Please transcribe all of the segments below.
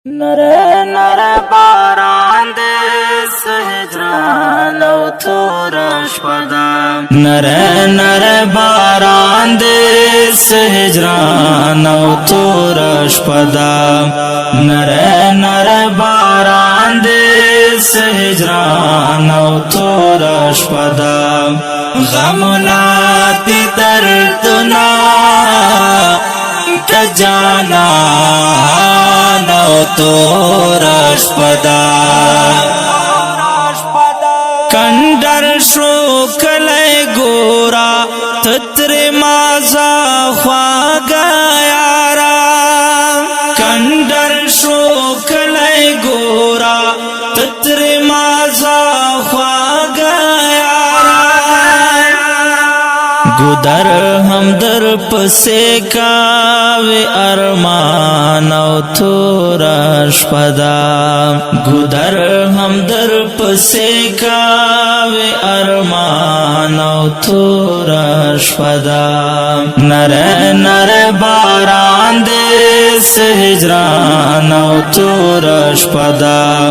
نره نره باران دې سهجران او تور شپه ده نره نره باران دې سهجران او تور شپه ده نره نره باران دې سهجران او تور شپه ده غمونه دې دردونه تجانا نو تور شپدا کندر شو کلی گورا تتر مازا خواگا یارا کندر شو کلی گورا تتر مازا خواگا یارا گودر هم در پسے کاوی ارمان او تور شپدا گودر هم در پسے کاوی ارمان او تور شپدا نره نره باران دې سهجران او تور شپدا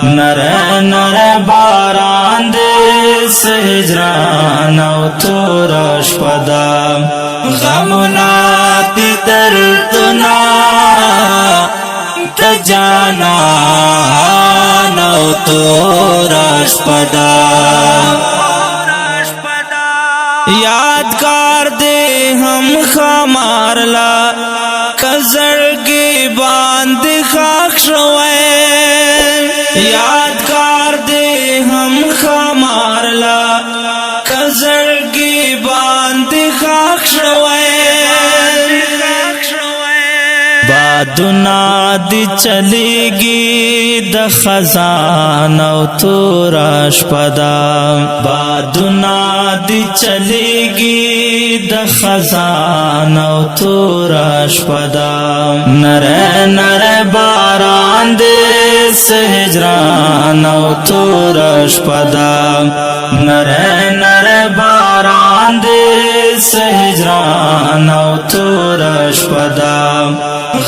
نره نره باران دې سهجران او تور شپدا غمنا تی دردنا تجانا نو تور شپدا یادگار دے ہم خمار لا کزرگی باند خاک شوئے یادگار دے ہم خمار لا کزرگی باند خاک شوئے بادنا دی چلی گی د خزان او تور شپدا بادنا دی چلی گی د خزان او تور شپدا نره نره باران دې سهجران او تور شپدا نره نره باران دې سهجران او تور شپدا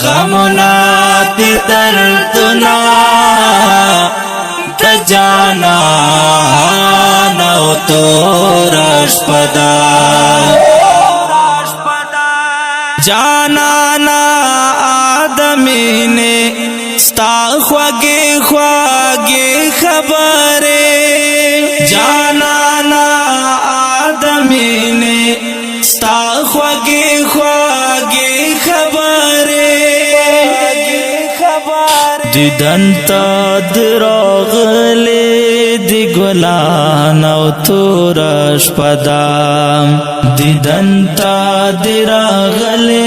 غمنا تی دردنا تجانا نو تور شپدا جانا نا آدمی نے ستا خواگی خواگی خبرے جانا نا آدمی نے ستا خواگی خواگی خبرے دیدن تا دراغلی دی گلان او تور شپدا دیدن تا دراغلی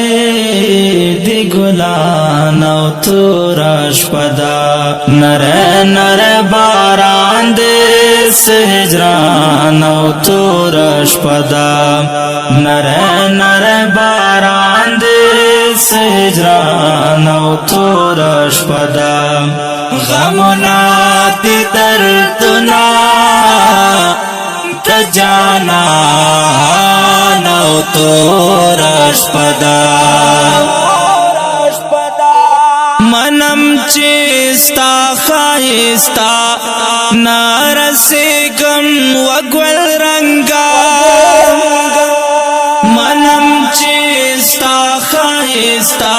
دی گلان او تور شپدا نره نره باران دې سهجران او تور شپدا نره نره باران دې سهجران او تور شپدا غمنا تی دردنا تجانا نو تور شپدا منم چیستا خائستا نارسیگم وگول رنگا منم چیستا خائستا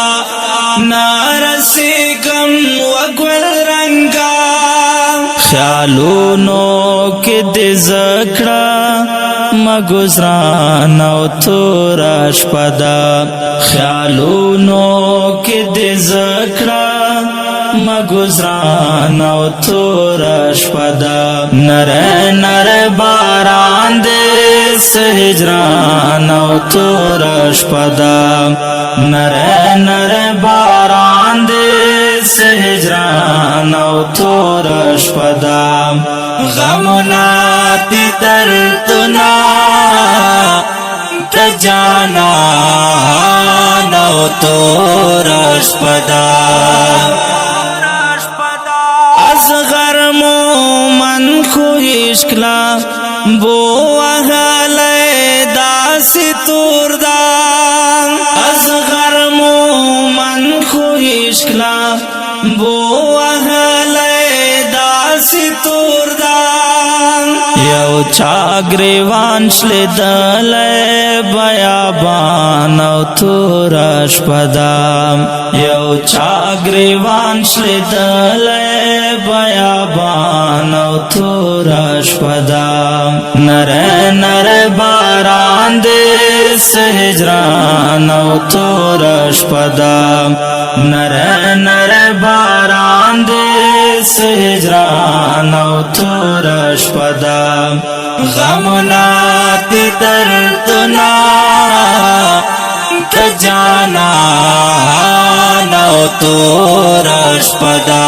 نارسیگم وگول رنگا خیالونو کی دی زکڑا مگزران او تور شپدا خیالونو کی دی زکڑا مگزران او تور شپدا نره نره باران دې سهجران او تور شپدا نره نره باران دې سهجران او تور شپدا غمنا تی دردنا تجانا نو تور شپدا اصغر مومن خو عشقلا بو اغلی داسی تور دا اصغر مومن خو عشقلا بو وهلی داسی توردان یو چا گریوان شلیدلی بیابان او تور شپدا یو چا گریوان شلیدلی بیابان او تور شپدا نره نره باران دیس هجران او تور شپدا نره نره باران دیس هجران او تور شپدا غمنا تی دردنا کجانا نو تور شپدا